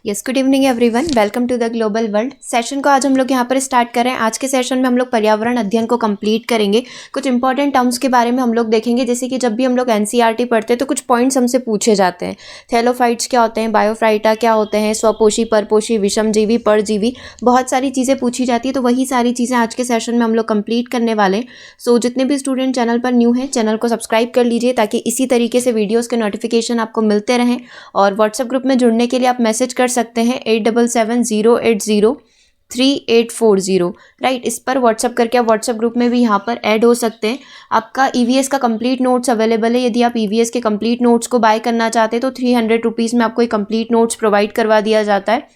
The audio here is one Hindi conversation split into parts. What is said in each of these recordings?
Yes, good evening everyone, welcome to the global world. Session को आज हम लोग यहाँ पर स्टार्ट कर रहे हैं। आज के सेशन में हम लोग पर्यावरण अध्ययन को कंप्लीट करेंगे। कुछ इंपॉर्टेंट टर्म्स के बारे में हम लोग देखेंगे, जैसे कि जब भी हम लोग एनसीईआरटी पढ़ते हैं तो कुछ पॉइंट्स हमसे पूछे जाते हैं। थैलोफाइट्स क्या होते हैं, बायोफाइटा क्या होते हैं, स्वपोषी, परपोषी, विषमजीवी, परजीवी, बहुत सारी चीज़ें पूछी जाती है। तो वही सारी चीज़ें आज के सेशन में हम लोग कंप्लीट करने वाले हैं। सो जितने भी स्टूडेंट चैनल पर न्यू हैं, चैनल को सब्सक्राइब कर लीजिए ताकि इसी तरीके से वीडियोज़ के नोटिफिकेशन आपको मिलते रहें। और व्हाट्सएप ग्रुप में जुड़ने के लिए आप मैसेज कर सकते हैं 8770803840, राइट। इस पर व्हाट्सअप करके आप व्हाट्सएप ग्रुप में भी यहाँ पर ऐड हो सकते हैं। आपका ईवीएस का कंप्लीट नोट्स अवेलेबल है। यदि आप ईवीएस के कंप्लीट नोट्स को बाय करना चाहते हैं तो 300 रुपीज़ में आपको एक कंप्लीट नोट्स प्रोवाइड करवा दिया जाता है।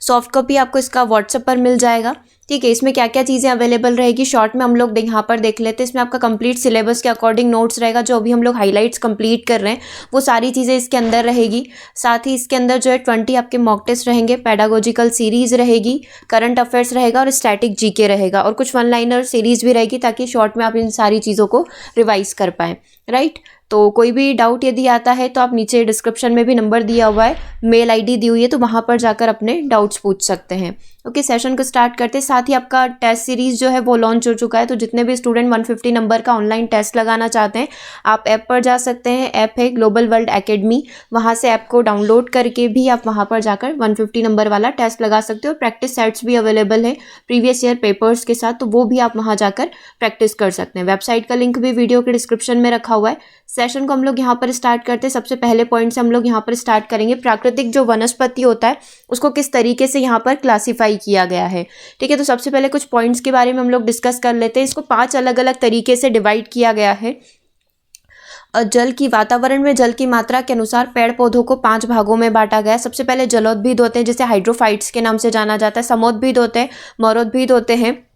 सॉफ्ट कॉपी आपको इसका व्हाट्सएप पर मिल जाएगा, ठीक है। इसमें क्या क्या चीज़ें अवेलेबल रहेगी शॉर्ट में हम लोग यहाँ पर देख लेते हैं। इसमें आपका कंप्लीट सिलेबस के अकॉर्डिंग नोट्स रहेगा। जो अभी हम लोग हाइलाइट्स कंप्लीट कर रहे हैं वो सारी चीज़ें इसके अंदर रहेगी। साथ ही इसके अंदर जो है 20 आपके मॉक टेस्ट रहेंगे, पेडागोजिकल सीरीज़ रहेगी, करंट अफेयर्स रहेगा और स्टैटिक जीके रहेगा, और कुछ वन लाइनर सीरीज़ भी रहेगी ताकि शॉर्ट में आप इन सारी चीज़ों को रिवाइज कर पाएँ, राइट। तो कोई भी डाउट यदि आता है तो आप नीचे डिस्क्रिप्शन में भी नंबर दिया हुआ है, मेल आईडी दी हुई है, तो वहाँ पर जाकर अपने डाउट्स पूछ सकते हैं। ओके, सेशन को स्टार्ट करते हैं। साथ ही आपका टेस्ट सीरीज़ जो है वो लॉन्च हो चुका है। तो जितने भी स्टूडेंट 150 नंबर का ऑनलाइन टेस्ट लगाना चाहते हैं, आप ऐप पर जा सकते हैं। ऐप है ग्लोबल वर्ल्ड एकेडमी, वहाँ से ऐप को डाउनलोड करके भी आप वहाँ पर जाकर 150 नंबर वाला टेस्ट लगा सकते हो। प्रैक्टिस सेट्स भी अवेलेबल है प्रीवियस ईयर पेपर्स के साथ, तो वो भी आप वहाँ जाकर प्रैक्टिस कर सकते हैं। वेबसाइट का लिंक भी वीडियो के डिस्क्रिप्शन में रखा हुआ है। सेशन को हम लोग यहाँ पर स्टार्ट करते हैं। सबसे पहले पॉइंट से हम लोग यहाँ पर स्टार्ट करेंगे। प्राकृतिक जो वनस्पति होता है उसको किस तरीके से यहाँ पर क्लासीफाई किया गया है, ठीक है। तो सबसे पहले कुछ पॉइंट्स के बारे में हम लोग डिस्कस कर लेते हैं। इसको 5 अलग अलग तरीके से डिवाइड किया गया है। जल की वातावरण में जल की मात्रा के अनुसार पेड़ पौधों को 5 भागों में बांटा गया है। सबसे पहले जलोद्भिद होते हैं, जिसे हाइड्रोफाइट्स के नाम से जाना जाता है। समोद्भिद होते हैं, मरोद्भिद होते हैं,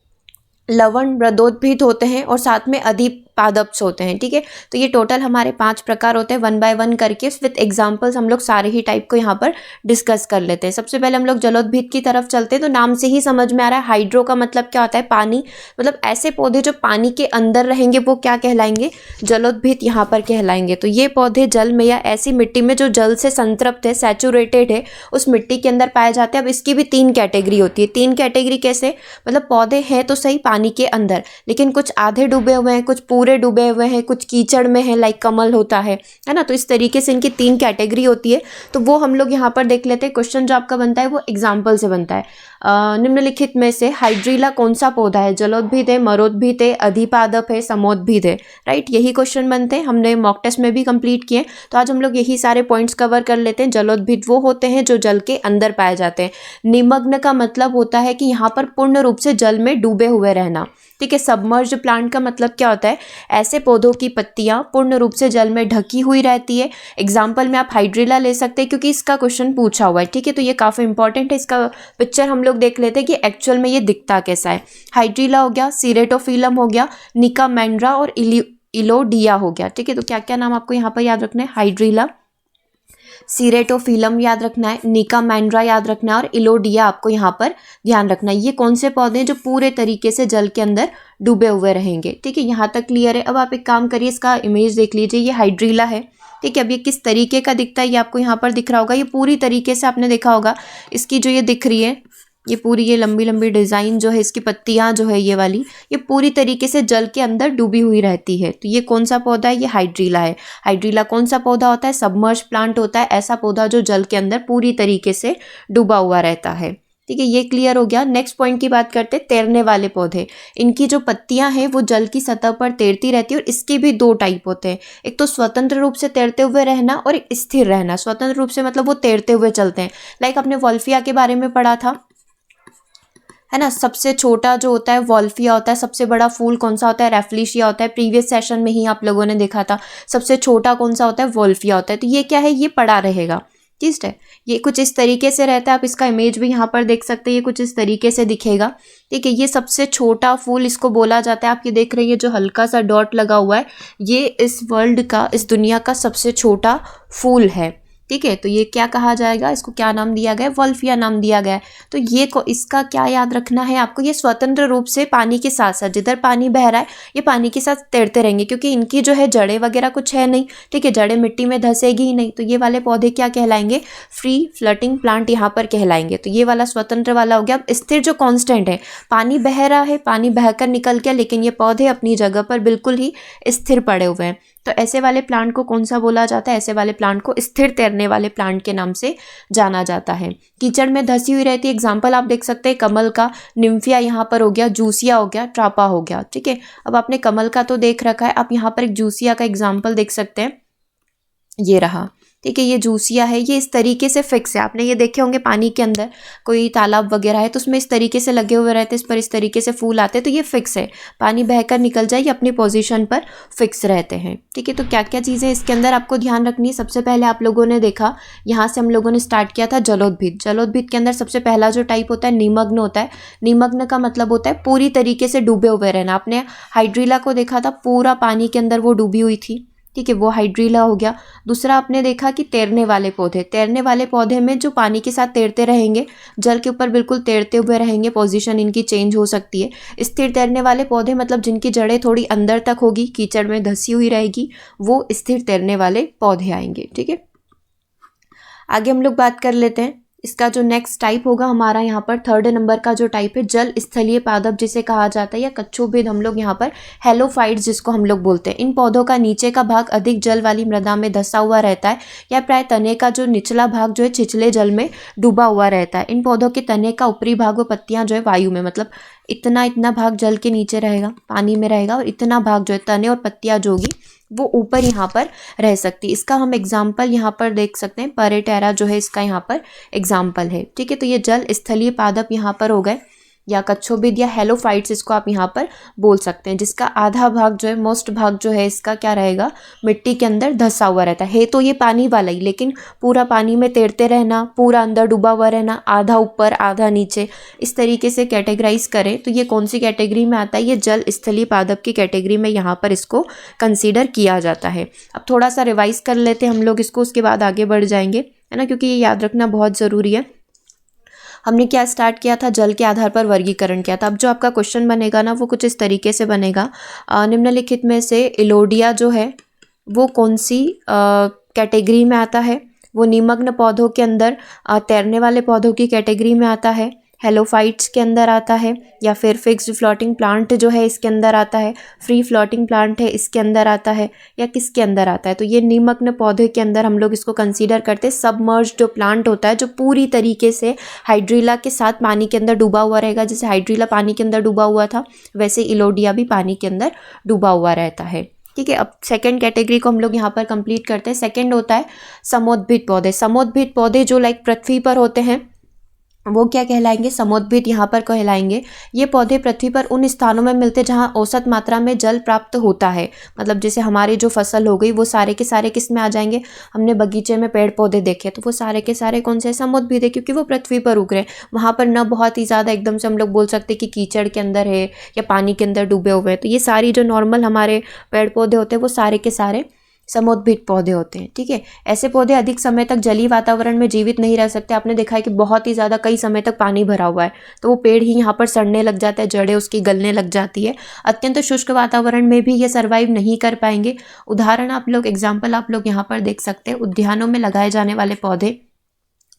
लवण मृदोद्भिद होते हैं, और साथ में अधिपादप्स होते हैं, ठीक है। तो ये टोटल हमारे 5 प्रकार होते हैं। 1 बाय 1 करके विथ एग्जांपल्स हम लोग सारे ही टाइप को यहाँ पर डिस्कस कर लेते हैं। सबसे पहले हम लोग जलोद्भिद की तरफ चलते हैं। तो नाम से ही समझ में आ रहा है, हाइड्रो का मतलब क्या होता है, पानी। मतलब ऐसे पौधे जो पानी के अंदर रहेंगे वो क्या कहलाएंगे, जलोद्भिद यहाँ पर कहलाएंगे। तो ये पौधे जल में या ऐसी मिट्टी में जो जल से संतृप्त है, सैचुरेटेड है, उस मिट्टी के अंदर पाए जाते हैं। अब इसकी भी 3 कैटेगरी होती है। 3 कैटेगरी कैसे, मतलब पौधे हैं तो सही पानी के अंदर, लेकिन कुछ आधे डूबे हुए हैं, कुछ पूरे डूबे हुए हैं, कुछ कीचड़ में है, लाइक कमल होता है ना। तो इस तरीके से इनकी 3 कैटेगरी होती है। तो वो हम लोग यहाँ पर देख लेते हैं। क्वेश्चन जो आपका बनता है वो एग्जाम्पल से बनता है। निम्नलिखित में से हाइड्रीला कौन सा पौधा है, जलोद्भिद है, मरोद्भिद है, अधिपादप है, समोद्भिद है, राइट। यही क्वेश्चन बनते हैं। हमने मॉक टेस्ट में भी कंप्लीट किए। तो आज हम लोग यही सारे पॉइंट्स कवर कर लेते हैं। जलोद्भिद वो होते हैं जो जल के अंदर पाए जाते हैं। निमग्न का मतलब होता है कि यहाँ पर पूर्ण रूप से जल में डूबे हुए रहना, ठीक है। सबमर्ज प्लांट का मतलब क्या होता है, ऐसे पौधों की पत्तियां पूर्ण रूप से जल में ढकी हुई रहती है। एग्जाम्पल में आप हाइड्रीला ले सकते हैं क्योंकि इसका क्वेश्चन पूछा हुआ है, ठीक है। तो ये काफ़ी इंपॉर्टेंट है। इसका पिक्चर हम लोग देख लेते हैं कि एक्चुअल में ये दिखता कैसा है। हाइड्रीला हो गया, सीरेटोफिलम हो गया, निकामेंड्रा और इलोडिया हो गया, ठीक है। तो क्या क्या नाम आपको यहाँ पर याद रखना है, हाइड्रीला, सीरेटोफिलम याद रखना है, निकामेंड्रा याद रखना है, और इलोडिया आपको यहाँ पर ध्यान रखना है। ये कौन से पौधे हैं जो पूरे तरीके से जल के अंदर डूबे हुए रहेंगे, ठीक है। यहाँ तक क्लियर है। अब आप एक काम करिए, इसका इमेज देख लीजिए। ये हाइड्रीला है, ठीक है। अब ये किस तरीके का दिखता है ये आपको यहाँ पर दिख रहा होगा। ये पूरी तरीके से आपने देखा होगा, इसकी जो ये दिख रही है, ये पूरी ये लंबी लंबी डिज़ाइन जो है, इसकी पत्तियां जो है ये वाली, ये पूरी तरीके से जल के अंदर डूबी हुई रहती है। तो ये कौन सा पौधा है, ये हाइड्रीला है। हाइड्रीला कौन सा पौधा होता है, सबमर्ज प्लांट होता है। ऐसा पौधा जो जल के अंदर पूरी तरीके से डूबा हुआ रहता है, ठीक है। ये क्लियर हो गया। नेक्स्ट पॉइंट की बात करते हैं, तैरने वाले पौधे। इनकी जो पत्तियां हैं वो जल की सतह पर तैरती रहती है, और इसके भी 2 टाइप होते हैं। एक तो स्वतंत्र रूप से तैरते हुए रहना, और एक स्थिर रहना। स्वतंत्र रूप से मतलब वो तैरते हुए चलते हैं, लाइक आपने वॉल्फिया के बारे में पढ़ा था, है ना। सबसे छोटा जो होता है वॉल्फिया होता है। सबसे बड़ा फूल कौन सा होता है, रेफ्लिशिया होता है। प्रीवियस सेशन में ही आप लोगों ने देखा था। सबसे छोटा कौन सा होता है, वॉल्फिया होता है। तो ये क्या है, ये पड़ा रहेगा, ठीक है। ये कुछ इस तरीके से रहता है। आप इसका इमेज भी यहाँ पर देख सकते हैं। ये कुछ इस तरीके से दिखेगा, ठीक है। ये सबसे छोटा फूल इसको बोला जाता है। आप ये देख रहे हैं, ये जो हल्का सा डॉट लगा हुआ है, ये इस वर्ल्ड का, इस दुनिया का सबसे छोटा फूल है, ठीक है। तो ये क्या कहा जाएगा, इसको क्या नाम दिया गया है, वल्फिया नाम दिया गया है। तो ये इसका क्या याद रखना है आपको, ये स्वतंत्र रूप से पानी के साथ साथ, जिधर पानी बह रहा है ये पानी के साथ तैरते रहेंगे, क्योंकि इनकी जो है जड़ें वगैरह कुछ है नहीं, ठीक है, जड़ें मिट्टी में धंसेगी ही नहीं। तो ये वाले पौधे क्या कहलाएंगे, फ्री फ्लोटिंग प्लांट यहाँ पर कहलाएंगे। तो ये वाला स्वतंत्र वाला हो गया। अब स्थिर जो कांस्टेंट है, पानी बह रहा है, पानी बहकर निकल गया, लेकिन ये पौधे अपनी जगह पर बिल्कुल ही स्थिर पड़े हुए हैं। तो ऐसे वाले प्लांट को कौन सा बोला जाता है, ऐसे वाले प्लांट को स्थिर तैरने वाले प्लांट के नाम से जाना जाता है। कीचड़ में धसी हुई रहती है, एग्जाम्पल आप देख सकते हैं कमल का, निम्फिया यहाँ पर हो गया, जूसिया हो गया, ट्रापा हो गया, ठीक है। अब आपने कमल का तो देख रखा है, आप यहाँ पर एक जूसिया का एग्जाम्पल देख सकते हैं, ये रहा, ठीक है। ये जूसिया है, ये इस तरीके से फिक्स है। आपने ये देखे होंगे पानी के अंदर कोई तालाब वगैरह है तो उसमें इस तरीके से लगे हुए रहते हैं, इस पर इस तरीके से फूल आते हैं, तो ये फिक्स है, पानी बहकर निकल जाए, ये अपनी पोजीशन पर फिक्स रहते हैं, ठीक है। तो क्या क्या चीज़ें इसके अंदर आपको ध्यान रखनी है, सबसे पहले आप लोगों ने देखा, यहाँ से हम लोगों ने स्टार्ट किया था जलोद्भिद। जलोद्भिद के अंदर सबसे पहला जो टाइप होता है निमग्न होता है। निमग्न का मतलब होता है पूरी तरीके से डूबे हुए रहना। आपने हाइड्रीला को देखा था, पूरा पानी के अंदर वो डूबी हुई थी, ठीक है, वो हाइड्रीला हो गया। दूसरा आपने देखा कि तैरने वाले पौधे, तैरने वाले पौधे में जो पानी के साथ तैरते रहेंगे, जल के ऊपर बिल्कुल तैरते हुए रहेंगे, पोजीशन इनकी चेंज हो सकती है। स्थिर तैरने वाले पौधे मतलब जिनकी जड़ें थोड़ी अंदर तक होगी, कीचड़ में धसी हुई रहेगी, वो स्थिर तैरने वाले पौधे आएंगे, ठीक है। आगे हम लोग बात कर लेते हैं, इसका जो नेक्स्ट टाइप होगा हमारा यहाँ पर थर्ड नंबर का जो टाइप है, जल स्थलीय पादप जिसे कहा जाता है, या कच्छोभिद हम लोग यहाँ पर हेलोफाइट्स जिसको हम लोग बोलते हैं। इन पौधों का नीचे का भाग अधिक जल वाली मृदा में धंसा हुआ रहता है, या प्राय तने का जो निचला भाग जो है छिछले जल में डूबा हुआ रहता है। इन पौधों के तने का ऊपरी भाग व पत्तियां जो है वायु में, मतलब इतना भाग जल के नीचे रहेगा, पानी में रहेगा, और इतना भाग जो है तने और पत्तियां जो होगी वो ऊपर यहाँ पर रह सकती है। इसका हम एग्जाम्पल यहाँ पर देख सकते हैं, परेटेरा जो है इसका यहाँ पर एग्जाम्पल है, ठीक है। तो ये जल स्थलीय पादप यहाँ पर हो गए, या कच्छोभिद या हेलोफाइट्स इसको आप यहाँ पर बोल सकते हैं, जिसका आधा भाग जो है, मोस्ट भाग जो है इसका क्या रहेगा, मिट्टी के अंदर धंसा हुआ रहता है। तो ये पानी वाला ही, लेकिन पूरा पानी में तैरते रहना, पूरा अंदर डूबा हुआ रहना, आधा ऊपर आधा नीचे, इस तरीके से कैटेगराइज करें तो ये कौन सी कैटेगरी में आता है, ये जल स्थलीय पादप की कैटेगरी में यहाँ पर इसको कंसिडर किया जाता है। अब थोड़ा सा रिवाइज कर लेते हैं हम लोग इसको, उसके बाद आगे बढ़ जाएंगे, है ना, क्योंकि ये याद रखना बहुत ज़रूरी है। हमने क्या स्टार्ट किया था, जल के आधार पर वर्गीकरण किया था। अब जो आपका क्वेश्चन बनेगा ना वो कुछ इस तरीके से बनेगा, निम्नलिखित में से इलोडिया जो है वो कौन सी कैटेगरी में आता है, वो निमग्न पौधों के अंदर तैरने वाले पौधों की कैटेगरी में आता है, हेलोफाइट्स के अंदर आता है, या फिर फिक्स्ड फ्लोटिंग प्लांट जो है इसके अंदर आता है, फ्री फ्लोटिंग प्लांट है इसके अंदर आता है, या किसके अंदर आता है। तो ये निमग्न पौधे के अंदर हम लोग इसको कंसीडर करते हैं। सबमर्ज जो प्लांट होता है, जो पूरी तरीके से हाइड्रीला के साथ पानी के अंदर डूबा हुआ रहेगा, जैसे हाइड्रीला पानी के अंदर डूबा हुआ था वैसे इलोडिया भी पानी के अंदर डूबा हुआ रहता है, ठीक है। अब सेकंड कैटेगरी को हम लोग यहाँ पर कंप्लीट करते हैं। सेकंड होता है समोद्भिद पौधे। समोद्भिद पौधे जो लाइक पृथ्वी पर होते हैं वो क्या कहलाएंगे, समोद्भिद यहाँ पर कहलाएंगे। ये पौधे पृथ्वी पर उन स्थानों में मिलते हैं जहाँ औसत मात्रा में जल प्राप्त होता है, मतलब जैसे हमारी जो फसल हो गई वो सारे के सारे किस में आ जाएंगे, हमने बगीचे में पेड़ पौधे देखे तो वो सारे के सारे कौन से समोद्भिद है, क्योंकि वो पृथ्वी पर उग रहे हैं। वहाँ पर न बहुत ही ज़्यादा एकदम से हम लोग बोल सकते हैं कि कीचड़ के अंदर है या पानी के अंदर डूबे हुए हैं। तो ये सारी जो नॉर्मल हमारे पेड़ पौधे होते हैं वो सारे के सारे समोद्भिद पौधे होते हैं, ठीक है। ऐसे पौधे अधिक समय तक जलीय वातावरण में जीवित नहीं रह सकते। आपने देखा है कि बहुत ही ज़्यादा कई समय तक पानी भरा हुआ है तो वो पेड़ ही यहाँ पर सड़ने लग जाता है, जड़ें उसकी गलने लग जाती है। अत्यंत शुष्क वातावरण में भी ये सर्वाइव नहीं कर पाएंगे। उदाहरण आप लोग, एग्जाम्पल आप लोग यहाँ पर देख सकते हैं, उद्यानों में लगाए जाने वाले पौधे,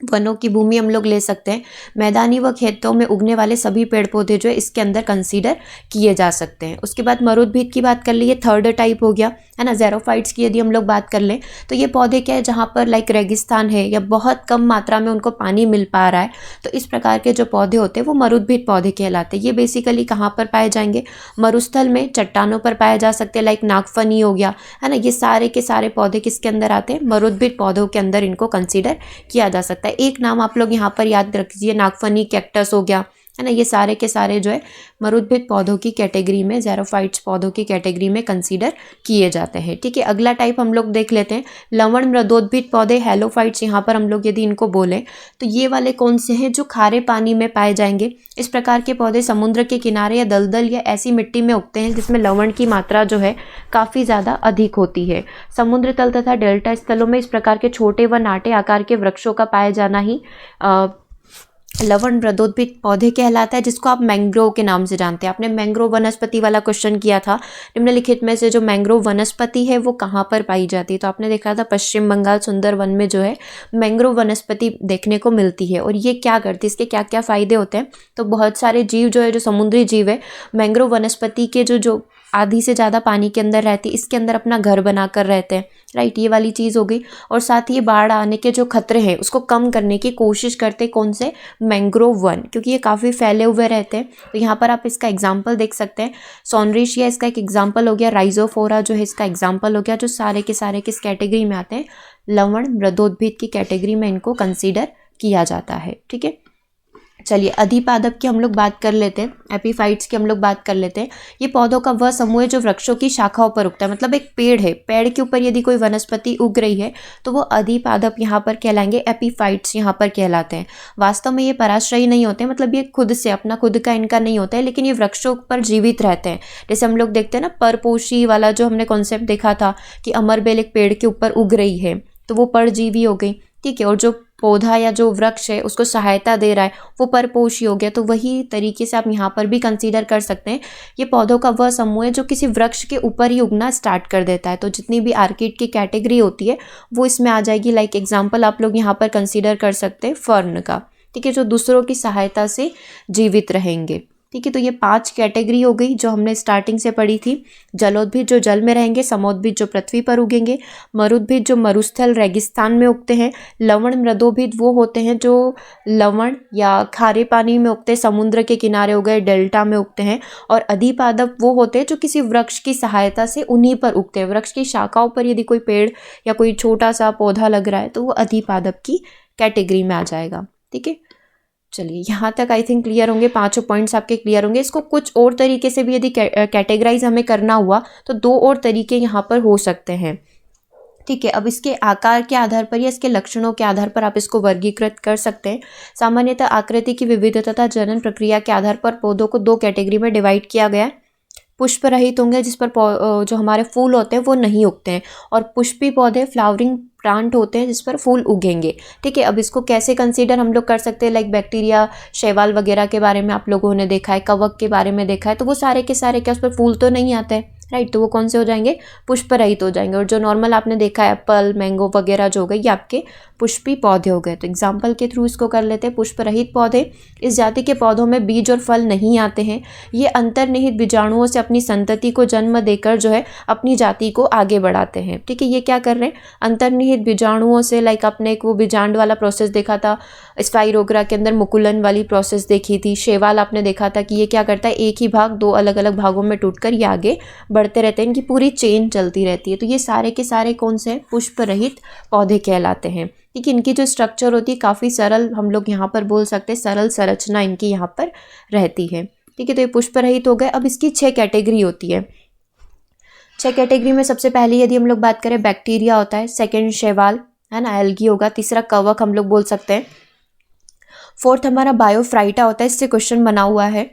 वनों की भूमि हम लोग ले सकते हैं, मैदानी व खेतों में उगने वाले सभी पेड़ पौधे जो है इसके अंदर कंसीडर किए जा सकते हैं। उसके बाद मरुद्भिद की बात कर ली, ये थर्ड टाइप हो गया, है ना। ज़ेरोफाइट्स की यदि हम लोग बात कर लें तो ये पौधे क्या है, जहाँ पर लाइक रेगिस्तान है या बहुत कम मात्रा में उनको पानी मिल पा रहा है, तो इस प्रकार के जो पौधे होते हैं वो मरुद्भिद पौधे कहलाते हैं। ये बेसिकली कहाँ पर पाए जाएंगे, मरुस्थल में, चट्टानों पर पाए जा सकते हैं, लाइक नागफनी हो गया, है ना। ये सारे के सारे पौधे किसके अंदर आते हैं, मरुद्भिद पौधों के अंदर इनको कंसीडर किया जा सकता है। एक नाम आप लोग यहाँ पर याद रखिए, नागफनी कैक्टस हो गया, है ना। ये सारे के सारे जो है मरुद्भिद पौधों की कैटेगरी में, ज़ेरोफाइट्स पौधों की कैटेगरी में कंसीडर किए जाते हैं। ठीक है, अगला टाइप हम लोग देख लेते हैं लवण मृदोद्भिद पौधे, हेलोफाइट्स। यहाँ पर हम लोग यदि इनको बोलें तो ये वाले कौन से हैं जो खारे पानी में पाए जाएंगे। इस प्रकार के पौधे समुद्र के किनारे या दलदल या ऐसी मिट्टी में उगते हैं जिसमें लवण की मात्रा जो है काफ़ी ज़्यादा अधिक होती है। समुद्र तल तथा डेल्टा स्थलों में इस प्रकार के छोटे व नाटे आकार के वृक्षों का पाया जाना ही लवण मृदोद्भिद पौधे कहलाता है, जिसको आप मैंग्रोव के नाम से जानते हैं। आपने मैंग्रोव वनस्पति वाला क्वेश्चन किया था, निम्नलिखित में से जो मैंग्रोव वनस्पति है वो कहाँ पर पाई जाती है। तो आपने देखा था पश्चिम बंगाल सुंदरवन में जो है मैंग्रोव वनस्पति देखने को मिलती है। और ये क्या करती है, इसके क्या क्या फ़ायदे होते हैं। तो बहुत सारे जीव जो है, जो समुद्री जीव है, मैंग्रोव वनस्पति के जो आधी से ज़्यादा पानी के अंदर रहती है, इसके अंदर अपना घर बनाकर रहते हैं। राइट, ये वाली चीज़ हो गई। और साथ ही ये बाढ़ आने के जो खतरे हैं उसको कम करने की कोशिश करते हैं। कौन से? मैंग्रोव वन, क्योंकि ये काफ़ी फैले हुए रहते हैं। तो यहाँ पर आप इसका एग्जाम्पल देख सकते हैं। सॉनरेशिया इसका एक एग्जाम्पल हो गया, राइजोफोरा जो है इसका एग्जाम्पल हो गया, जो सारे के सारे किस कैटेगरी में आते हैं, लवण मृदोद्भिद की कैटेगरी में इनको कंसीडर किया जाता है। ठीक है, चलिए अधिपादप की हम लोग बात कर लेते हैं, एपीफाइट्स की हम लोग बात कर लेते हैं। ये पौधों का वह समूह है जो वृक्षों की शाखाओं पर उगता है। मतलब एक पेड़ है, पेड़ के ऊपर यदि कोई वनस्पति उग रही है तो वो अधिपादप यहाँ पर कहलाएंगे, एपीफाइट्स यहाँ पर कहलाते हैं। वास्तव में ये पराश्रयी नहीं होते, मतलब ये खुद से अपना खुद का इनका नहीं होता है, लेकिन ये वृक्षों पर जीवित रहते हैं। जैसे हम लोग देखते हैं ना परपोषी वाला जो हमने कॉन्सेप्ट देखा था कि अमरबेल एक पेड़ के ऊपर उग रही है तो वो परजीवी हो गई। ठीक है, और जो पौधा या जो वृक्ष है उसको सहायता दे रहा है वो परपोषी हो गया। तो वही तरीके से आप यहाँ पर भी कंसीडर कर सकते हैं। ये पौधों का वह समूह है जो किसी वृक्ष के ऊपर ही उगना स्टार्ट कर देता है। तो जितनी भी आर्किड की कैटेगरी होती है वो इसमें आ जाएगी। लाइक एग्जाम्पल आप लोग यहाँ पर कंसीडर कर सकते हैं फर्न का। ठीक है, जो दूसरों की सहायता से जीवित रहेंगे। ठीक है, तो ये 5 कैटेगरी हो गई जो हमने स्टार्टिंग से पढ़ी थी। जलोद्भिद जो जल में रहेंगे, समोद्भिद जो पृथ्वी पर उगेंगे, मरुद्भिद जो मरुस्थल रेगिस्तान में उगते हैं, लवण मृदोभिद वो होते हैं जो लवण या खारे पानी में उगते हैं, समुद्र के किनारे हो गए, डेल्टा में उगते हैं, और अधिपादप वो होते हैं जो किसी वृक्ष की सहायता से उन्हीं पर उगते हैं। वृक्ष की शाखाओं पर यदि कोई पेड़ या कोई छोटा सा पौधा लग रहा है तो वो अधिपादप की कैटेगरी में आ जाएगा। ठीक है, चलिए यहाँ तक आई थिंक क्लियर होंगे, 5 पॉइंट्स आपके क्लियर होंगे। इसको कुछ और तरीके से भी यदि कैटेगराइज हमें करना हुआ तो 2 और तरीके यहाँ पर हो सकते हैं। ठीक है, अब इसके आकार के आधार पर या इसके लक्षणों के आधार पर आप इसको वर्गीकृत कर सकते हैं। सामान्यतः आकृति की विविधता तथा जनन प्रक्रिया के आधार पर पौधों को 2 कैटेगरी में डिवाइड किया गया है। पुष्प रहित होंगे जिस पर जो हमारे फूल होते हैं वो नहीं उगते हैं, और पुष्पी पौधे फ्लावरिंग प्लांट होते हैं जिस पर फूल उगेंगे। ठीक है, अब इसको कैसे कंसीडर हम लोग कर सकते हैं। लाइक बैक्टीरिया, शैवाल वगैरह के बारे में आप लोगों ने देखा है, कवक के बारे में देखा है, तो वो सारे के सारे क्या उस पर फूल तो नहीं आते हैं। राइट, तो वो कौन से हो जाएंगे, पुष्प रहित हो जाएंगे। और जो नॉर्मल आपने देखा है एप्पल, मैंगो वगैरह जो हो गए, ये आपके पुष्पी पौधे हो गए। तो एग्जाम्पल के थ्रू इसको कर लेते हैं। पुष्प रहित पौधे, इस जाति के पौधों में बीज और फल नहीं आते हैं। ये अंतर्निहित बीजाणुओं से अपनी संतति को जन्म देकर जो है अपनी जाति को आगे बढ़ाते हैं। ठीक है, ये क्या कर रहे हैं, अंतर्निहित बीजाणुओं से, लाइक आपने एक वो बीजांड वाला प्रोसेस देखा था, स्पाइरोग्रा के अंदर मुकुलन वाली प्रोसेस देखी थी। शैवाल आपने देखा था कि ये क्या करता है, एक ही भाग 2 अलग अलग भागों में टूटकर ये आगे बढ़ते रहते हैं, इनकी पूरी चेन चलती रहती है। तो ये सारे के सारे कौन से पुष्प रहित पौधे कहलाते हैं। ठीक है, इनकी जो स्ट्रक्चर होती है काफ़ी सरल, हम लोग यहाँ पर बोल सकते हैं सरल संरचना इनकी यहाँ पर रहती है। ठीक है, तो ये पुष्प रहित हो गए। अब इसकी 6 कैटेगरी होती है। 6 कैटेगरी में सबसे पहले यदि हम लोग बात करें, बैक्टीरिया होता है, सेकंड शैवाल है ना, एल्गी होगा, तीसरा कवक हम लोग बोल सकते हैं, फोर्थ हमारा बायोफ्राइटा होता है। इससे क्वेश्चन बना हुआ है।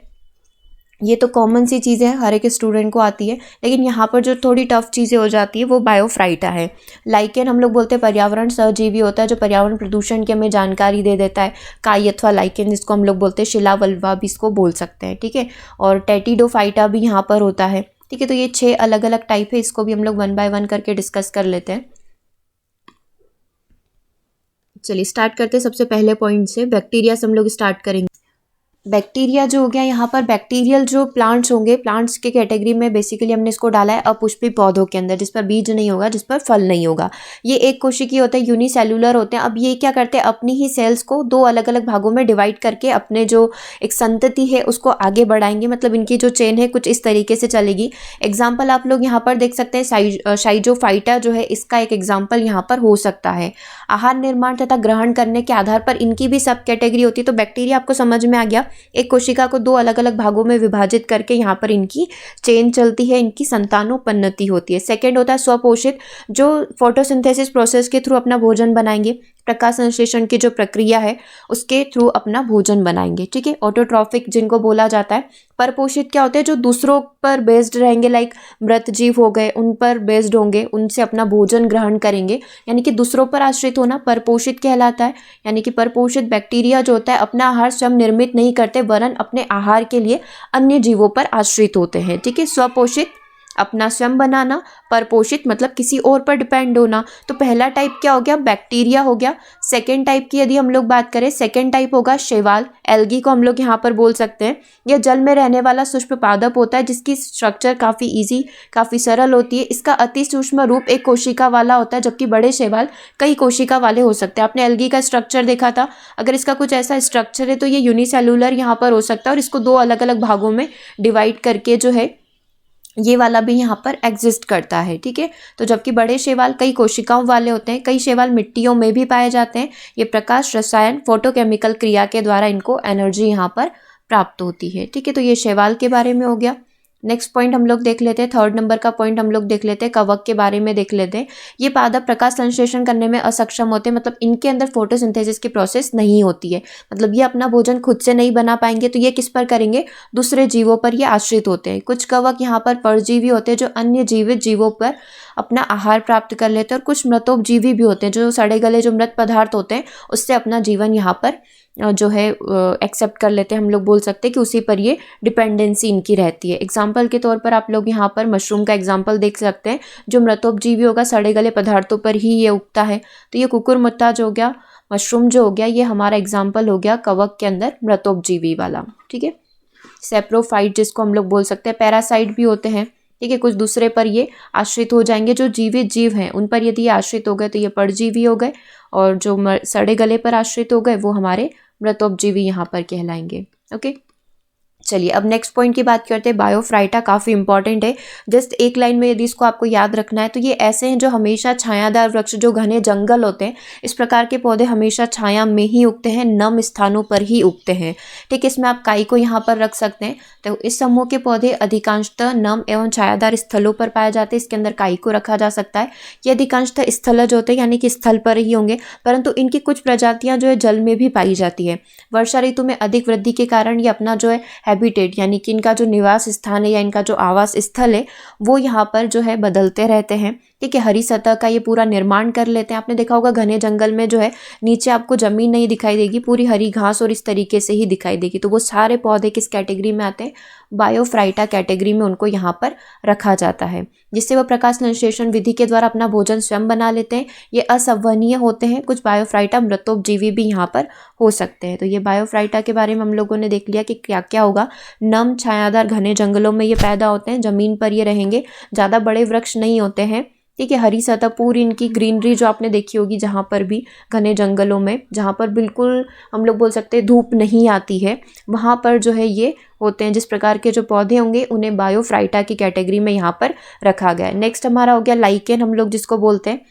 ये तो कॉमन सी चीज़ें हैं, हर एक स्टूडेंट को आती है, लेकिन यहाँ पर जो थोड़ी टफ चीज़ें हो जाती है वो बायोफ्राइटा है। लाइकेन हम लोग बोलते हैं पर्यावरण सहजीवी होता है जो पर्यावरण प्रदूषण की हमें जानकारी दे देता है। काई अथवा लाइकेन जिसको हम लोग बोलते हैं, शिलावल्वा भी इसको बोल सकते हैं। ठीक है, और टेटिडोफाइटा भी यहाँ पर होता है। ठीक है, तो ये 6 अलग अलग टाइप है, इसको भी हम लोग 1 बाय 1 करके डिस्कस कर लेते हैं। चलिए स्टार्ट करते हैं सबसे पहले पॉइंट से, बैक्टीरिया से हम लोग स्टार्ट करेंगे। बैक्टीरिया जो हो गया, यहाँ पर बैक्टीरियल जो प्लांट्स होंगे, प्लांट्स के कैटेगरी में बेसिकली हमने इसको डाला है अपुष्पी पौधों के अंदर, जिस पर बीज नहीं होगा, जिस पर फल नहीं होगा। ये एक कोशिकीय होते हैं, यूनिसेलुलर होते हैं। अब ये क्या करते हैं, अपनी ही सेल्स को 2 अलग अलग भागों में डिवाइड करके अपने जो एक संतति है उसको आगे बढ़ाएंगे। मतलब इनकी जो चेन है कुछ इस तरीके से चलेगी। एग्जाम्पल आप लोग यहाँ पर देख सकते हैं, साइजोफाइटा जो है इसका एक एग्जाम्पल यहाँ पर हो सकता है। आहार निर्माण तथा ग्रहण करने के आधार पर इनकी भी सब कैटेगरी होती है। तो बैक्टीरिया आपको समझ में आ गया, एक कोशिका को दो अलग अलग भागों में विभाजित करके यहाँ पर इनकी चेन चलती है, इनकी संतानोपन्नति होती है। सेकेंड होता है स्वपोषित, जो फोटोसिंथेसिस प्रोसेस के थ्रू अपना भोजन बनाएंगे, प्रकाश संश्लेषण की जो प्रक्रिया है उसके थ्रू अपना भोजन बनाएंगे, ठीक है। ऑटोट्रॉफिक जिनको बोला जाता है। परपोषित क्या होते हैं, जो दूसरों पर बेस्ड रहेंगे, लाइक मृत जीव हो गए, उन पर बेस्ड होंगे, उनसे अपना भोजन ग्रहण करेंगे, यानी कि दूसरों पर आश्रित होना परपोषित कहलाता है। यानी कि परपोषित बैक्टीरिया जो होता है अपना आहार स्वयं निर्मित नहीं करते, वरन अपने आहार के लिए अन्य जीवों पर आश्रित होते हैं, ठीक है। स्वपोषित अपना स्वयं बनाना, परपोषित मतलब किसी और पर डिपेंड होना। तो पहला टाइप क्या हो गया, बैक्टीरिया हो गया। सेकेंड टाइप की यदि हम लोग बात करें, सेकेंड टाइप होगा शैवाल, एल्गी को हम लोग यहाँ पर बोल सकते हैं। यह जल में रहने वाला सूक्ष्म पादप होता है जिसकी स्ट्रक्चर काफ़ी ईजी, काफ़ी सरल होती है। इसका अति सूक्ष्म रूप एक कोशिका वाला होता है, जबकि बड़े शैवाल कई कोशिका वाले हो सकते हैं। आपने एल्गी का स्ट्रक्चर देखा था, अगर इसका कुछ ऐसा स्ट्रक्चर है तो ये यूनिसेलुलर यहाँ पर हो सकता है, और इसको दो अलग अलग भागों में डिवाइड करके जो है ये वाला भी यहाँ पर एग्जिस्ट करता है, ठीक है। तो जबकि बड़े शैवाल कई कोशिकाओं वाले होते हैं, कई शैवाल मिट्टियों में भी पाए जाते हैं। ये प्रकाश, रसायन, फोटोकेमिकल क्रिया के द्वारा इनको एनर्जी यहाँ पर प्राप्त होती है, ठीक है। तो ये शैवाल के बारे में हो गया। नेक्स्ट पॉइंट हम लोग देख लेते हैं, थर्ड नंबर का पॉइंट हम लोग देख लेते हैं, कवक के बारे में देख लेते हैं। ये पादप प्रकाश संश्लेषण करने में असक्षम होते हैं, मतलब इनके अंदर फोटोसिंथेसिस की प्रोसेस नहीं होती है, मतलब ये अपना भोजन खुद से नहीं बना पाएंगे, तो ये किस पर करेंगे, दूसरे जीवों पर ये आश्रित होते हैं। कुछ कवक यहाँ पर परजीवी होते हैं जो अन्य जीवित जीवों पर अपना आहार प्राप्त कर लेते हैं, और कुछ मृतोपजीवी भी होते हैं जो सड़े गले जो मृत पदार्थ होते हैं उससे अपना जीवन यहाँ पर जो है एक्सेप्ट कर लेते हैं। हम लोग बोल सकते हैं कि उसी पर ये डिपेंडेंसी इनकी रहती है। एग्जाम्पल के तौर पर आप लोग यहाँ पर मशरूम का एग्जाम्पल देख सकते हैं, जो मृतोपजीवी होगा, सड़े गले पदार्थों पर ही ये उगता है। तो ये कुकुरमुत्ता जो हो गया, मशरूम जो हो गया, ये हमारा एग्जाम्पल हो गया कवक के अंदर मृतोपजीवी वाला, ठीक है। सेप्रोफाइट जिसको हम लोग बोल सकते हैं, पैरासाइट भी होते हैं, ठीक है। कुछ दूसरे पर ये आश्रित हो जाएंगे, जो जीवित जीव हैं उन पर यदि ये आश्रित हो गए तो ये परजीवी हो गए, और जो सड़े गले पर आश्रित हो गए वो हमारे मृतोपजीवी यहाँ पर कहलाएंगे, ओके। चलिए अब नेक्स्ट पॉइंट की बात करते हैं। बायोफ्राइटा काफ़ी इंपॉर्टेंट है, जस्ट एक लाइन में यदि इसको आपको याद रखना है तो ये ऐसे हैं जो हमेशा छायादार वृक्ष, जो घने जंगल होते हैं, इस प्रकार के पौधे हमेशा छाया में ही उगते हैं, नम स्थानों पर ही उगते हैं, ठीक है। इसमें आप काई को यहाँ पर रख सकते हैं। तो इस समूह के पौधे अधिकांशतः नम एवं छायादार स्थलों पर पाए जाते हैं, इसके अंदर काई को रखा जा सकता है। ये अधिकांशतः स्थलज होते हैं, यानी कि स्थल पर ही होंगे, परंतु इनकी कुछ प्रजातियाँ जो है जल में भी पाई जाती है। वर्षा ऋतु में अधिक वृद्धि के कारण ये अपना जो है हैबिटेट, यानी कि इनका जो निवास स्थान है या इनका जो आवास स्थल है वो यहाँ पर जो है बदलते रहते हैं, ठीक है। हरी सतह का ये पूरा निर्माण कर लेते हैं। आपने देखा होगा घने जंगल में जो है नीचे आपको जमीन नहीं दिखाई देगी, पूरी हरी घास और इस तरीके से ही दिखाई देगी। तो वो सारे पौधे किस कैटेगरी में आते हैं, बायोफ्राइटा कैटेगरी में उनको यहाँ पर रखा जाता है, जिससे वो प्रकाश संश्लेषण विधि के द्वारा अपना भोजन स्वयं बना लेते हैं। ये असंवहनीय होते हैं। कुछ बायोफ्राइटा मृतोपजीवी भी यहाँ पर हो सकते हैं। तो ये बायोफ्राइटा के बारे में हम लोगों ने देख लिया कि क्या क्या होगा। नम छायादार घने जंगलों में ये पैदा होते हैं, जमीन पर ये रहेंगे, ज़्यादा बड़े वृक्ष नहीं होते हैं, ठीक है। हरी सतह पूरी इनकी ग्रीनरी जो आपने देखी होगी, जहाँ पर भी घने जंगलों में, जहाँ पर बिल्कुल हम लोग बोल सकते हैं धूप नहीं आती है, वहाँ पर जो है ये होते हैं। जिस प्रकार के जो पौधे होंगे उन्हें बायोफ्राइटा की कैटेगरी में यहाँ पर रखा गया है। नेक्स्ट हमारा हो गया लाइकेन, हम लोग जिसको बोलते हैं।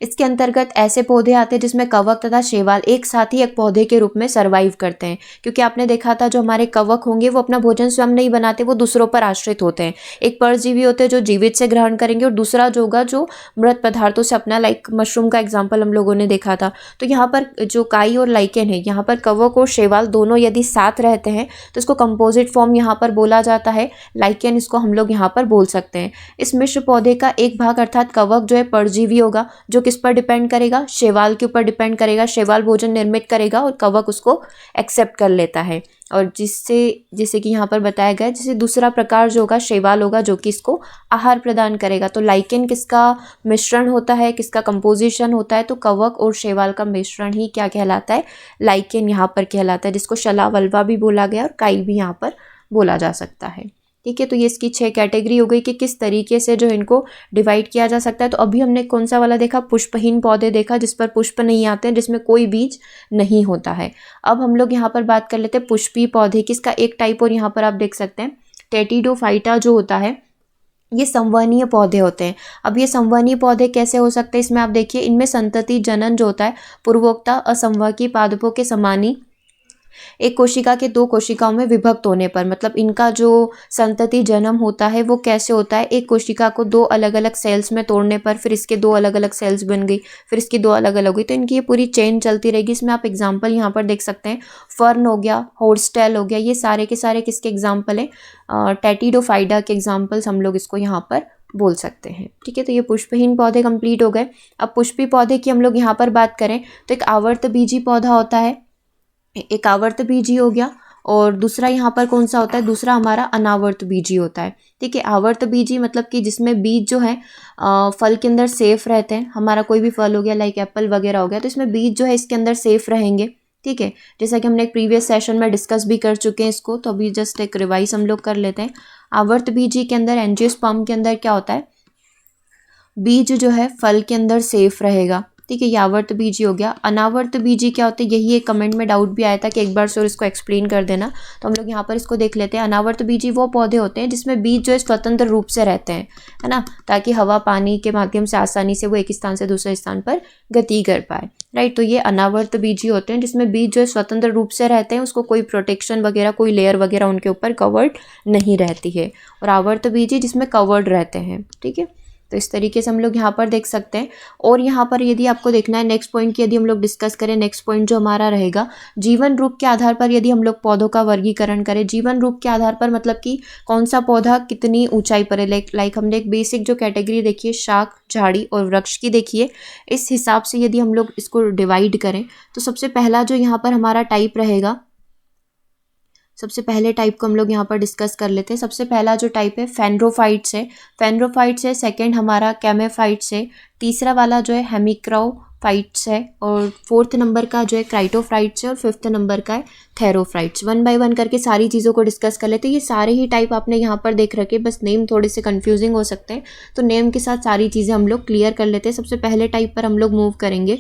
इसके अंतर्गत ऐसे पौधे आते हैं जिसमें कवक तथा शैवाल एक साथ ही एक पौधे के रूप में सर्वाइव करते हैं, क्योंकि आपने देखा था जो हमारे कवक होंगे वो अपना भोजन स्वयं नहीं बनाते, वो दूसरों पर आश्रित होते हैं। एक परजीवी होते हैं जो जीवित से ग्रहण करेंगे, और दूसरा जो होगा जो मृत पदार्थों से अपना, लाइक मशरूम का एग्जाम्पल हम लोगों ने देखा था। तो यहाँ पर जो काई और लाइकेन है, यहाँ पर कवक और शैवाल दोनों यदि साथ रहते हैं तो इसको कंपोजिट फॉर्म यहाँ पर बोला जाता है। लाइकेन इसको हम लोग यहाँ पर बोल सकते हैं। इस मिश्र पौधे का एक भाग अर्थात कवक जो है परजीवी होगा, जो किस पर डिपेंड करेगा, शैवाल के ऊपर डिपेंड करेगा। शैवाल भोजन निर्मित करेगा और कवक उसको एक्सेप्ट कर लेता है, और जिससे कि यहाँ पर बताया गया है, जैसे दूसरा प्रकार जो होगा शैवाल होगा जो कि इसको आहार प्रदान करेगा। तो लाइकेन किसका मिश्रण होता है, किसका कंपोजिशन होता है, तो कवक और शैवाल का मिश्रण ही क्या कहलाता है, लाइकेन यहाँ पर कहलाता है, जिसको शलावल्वा भी बोला गया और काई भी यहाँ पर बोला जा सकता है, ठीक है। तो ये इसकी 6 कैटेगरी हो गई कि किस तरीके से जो इनको डिवाइड किया जा सकता है। तो अभी हमने कौन सा वाला देखा, पुष्पहीन पौधे देखा, जिस पर पुष्प नहीं आते हैं, जिसमें कोई बीज नहीं होता है। अब हम लोग यहाँ पर बात कर लेते हैं पुष्पीय पौधे की। इसका एक टाइप और यहाँ पर आप देख सकते हैं टेटिडोफाइटा जो होता है, ये संवहनीय पौधे होते हैं। अब ये संवहनीय पौधे कैसे हो सकते हैं, इसमें आप देखिए, इनमें संतति जनन जो होता है पूर्वोक्त असंवहकी पादपों के समानी एक कोशिका के दो कोशिकाओं में विभक्त होने पर, मतलब इनका जो संतति जन्म होता है वो कैसे होता है, एक कोशिका को दो अलग अलग सेल्स में तोड़ने पर फिर इसके दो अलग अलग सेल्स बन गई, फिर इसकी दो अलग अलग हुई, तो इनकी ये पूरी चेन चलती रहेगी। इसमें आप एग्जाम्पल यहाँ पर देख सकते हैं, फर्न हो गया, होर्स्टेल हो गया, ये सारे के सारे किसके एग्जाम्पल हैं, टेटिडोफाइडा के एग्जाम्पल्स हम लोग इसको यहाँ पर बोल सकते हैं। ठीक है, तो ये पुष्पहीन पौधे कंप्लीट हो गए। अब पुष्पी पौधे की हम लोग यहाँ पर बात करें तो एक आवर्तबीजी पौधा होता है, एक आवर्तबीजी हो गया, और दूसरा यहाँ पर कौन सा होता है, दूसरा हमारा अनावर्तबीजी होता है। ठीक है, आवर्तबीजी मतलब कि जिसमें बीज जो है फल के अंदर सेफ रहते हैं, हमारा कोई भी फल हो गया लाइक एप्पल वगैरह हो गया, तो इसमें बीज जो है इसके अंदर सेफ रहेंगे। ठीक है, जैसा कि हमने एक प्रीवियस सेशन में डिस्कस भी कर चुके हैं इसको, तो अभी जस्ट एक रिवाइज हम लोग कर लेते हैं। आवर्तबीजी के अंदर, एंजियोस्पर्म के अंदर क्या होता है, बीज जो है फल के अंदर सेफ रहेगा। ठीक है, ये आवर्त बीजी हो गया। अनावर्त बीजी क्या होते हैं, यही एक कमेंट में डाउट भी आया था कि एक बार सर इसको एक्सप्लेन कर देना, तो हम लोग यहाँ पर इसको देख लेते हैं। अनावर्त बीजी वो पौधे होते हैं जिसमें बीज जो है स्वतंत्र रूप से रहते हैं, है ना, ताकि हवा पानी के माध्यम से आसानी से वो एक स्थान से दूसरे स्थान पर गति कर पाए। राइट, तो ये अनावर्त बीजी होते हैं जिसमें बीज जो है स्वतंत्र रूप से रहते हैं, उसको कोई प्रोटेक्शन वगैरह, कोई लेयर वगैरह उनके ऊपर कवर्ड नहीं रहती है। और आवर्त बीजी जिसमें कवर्ड रहते हैं। ठीक है, तो इस तरीके से हम लोग यहाँ पर देख सकते हैं। और यहाँ पर यदि आपको देखना है नेक्स्ट पॉइंट की, यदि हम लोग डिस्कस करें, नेक्स्ट पॉइंट जो हमारा रहेगा, जीवन रूप के आधार पर यदि हम लोग पौधों का वर्गीकरण करें, जीवन रूप के आधार पर मतलब कि कौन सा पौधा कितनी ऊंचाई पर है, लाइक हमने एक बेसिक जो कैटेगरी देखी है शाख, झाड़ी और वृक्ष की देखी है, इस हिसाब से यदि हम लोग इसको डिवाइड करें तो सबसे पहला जो यहाँ पर हमारा टाइप रहेगा, सबसे पहले टाइप को हम लोग यहाँ पर डिस्कस कर लेते हैं। सबसे पहला जो टाइप है फेनड्रोफाइट्स है, फेनड्रोफाइट्स है। सेकंड हमारा कैमेफाइट्स है। तीसरा वाला जो है हेमिक्रोफाइट्स है, और फोर्थ नंबर का जो है क्राइटोफाइट्स है, और फिफ्थ नंबर का है थेरोफाइट्स। वन बाय वन करके सारी चीज़ों को डिस्कस कर लेते हैं। ये सारे ही टाइप आपने यहाँ पर देख रखे, बस नेम थोड़े से कंफ्यूजिंग हो सकते हैं, तो नेम के साथ सारी चीज़ें हम लोग क्लियर कर लेते हैं। सबसे पहले टाइप पर हम लोग मूव करेंगे।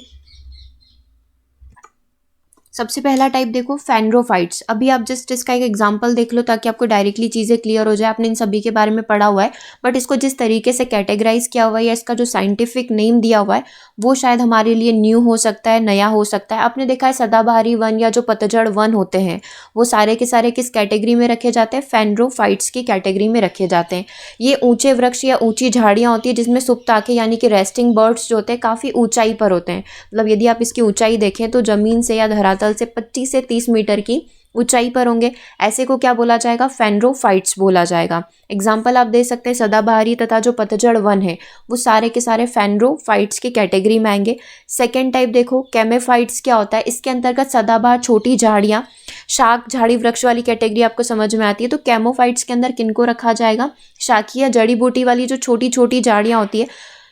सबसे पहला टाइप देखो फेनड्रोफाइट्स। अभी आप जस्ट इसका एक एग्जांपल देख लो ताकि आपको डायरेक्टली चीज़ें क्लियर हो जाए। आपने इन सभी के बारे में पढ़ा हुआ है, बट इसको जिस तरीके से कैटेगराइज किया हुआ है या इसका जो साइंटिफिक नेम दिया हुआ है वो शायद हमारे लिए न्यू हो सकता है, नया हो सकता है। आपने देखा है सदाबहारी वन या जो पतझड़ वन होते हैं वो सारे के सारे किस कैटेगरी में रखे जाते हैं, फेनड्रोफाइट्स की कैटेगरी में रखे जाते हैं। ये ऊंचे वृक्ष या ऊंची झाड़ियाँ होती है जिसमें सुप्त आंखें यानी कि रेस्टिंग बर्ड्स जो होते हैं काफ़ी ऊंचाई पर होते हैं। मतलब यदि आप इसकी ऊंचाई देखें तो जमीन से या धरातल से 25 से 30 मीटर की ऊंचाई पर होंगे। ऐसे को क्या बोला जाएगा, फेनड्रोफाइट्स बोला जाएगा। एग्जाम्पल आप दे सकते हैं सदाबहारी तथा जो पतझड़ वन है वो सारे के सारे फेनड्रोफाइट्स की कैटेगरी में आएंगे। सेकेंड टाइप देखो कैमेफाइट्स क्या होता है, इसके अंतर्गत सदाबहार छोटी झाड़ियाँ, शाक झाड़ी वृक्ष वाली कैटेगरी आपको समझ में आती है। तो कैमोफाइट्स के अंदर किनको रखा जाएगा, शाखीय जड़ी बूटी वाली जो छोटी छोटी झाड़ियाँ होती है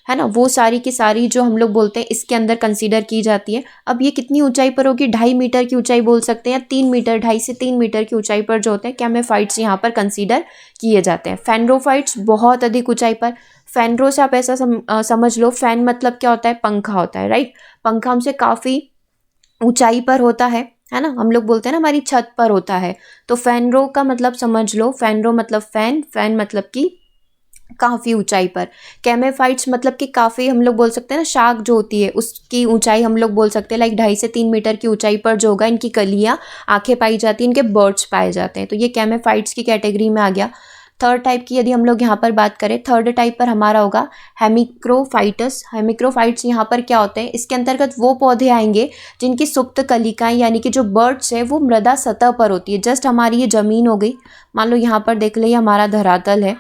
ना, वो सारी की सारी जो हम लोग बोलते हैं इसके अंदर कंसीडर की जाती है। अब ये कितनी ऊंचाई पर होगी, 2.5 मीटर की ऊंचाई बोल सकते हैं, या 3 मीटर, 2.5 से 3 मीटर की ऊंचाई पर जो होते हैं कैमेफाइट्स यहाँ पर कंसीडर किए जाते हैं। फेनड्रोफाइट्स बहुत अधिक ऊंचाई पर। फेनड्रो से आप ऐसा समझ लो, फैन मतलब क्या होता है, पंखा होता है, राइट। पंखा हमसे काफ़ी ऊंचाई पर होता है ना, हम लोग बोलते हैं ना हमारी छत पर होता है। तो फेनड्रो का मतलब समझ लो, फेनड्रो मतलब फैन, फैन मतलब कि काफ़ी ऊंचाई पर। कैमेफाइट्स मतलब कि काफ़ी हम लोग बोल सकते हैं ना, शाख जो होती है उसकी ऊंचाई हम लोग बोल सकते हैं लाइक 2.5 से 3 मीटर की ऊंचाई पर जो होगा, इनकी कलियाँ आंखें पाई जाती हैं, इनके बर्ड्स पाए जाते हैं। तो ये कैमेफाइट्स की कैटेगरी में आ गया। थर्ड टाइप की यदि हम लोग यहाँ पर बात करें, थर्ड टाइप पर हमारा होगा हेमिक्रोफाइटस। हेमिक्रोफाइट्स यहाँ पर क्या होते हैं, इसके अंतर्गत वो पौधे आएंगे जिनकी सुप्त कलिकाएं यानी कि जो बर्ड्स है वो मृदा सतह पर होती है। जस्ट हमारी ये जमीन हो गई, मान लो यहाँ पर देख ले हमारा धरातल है,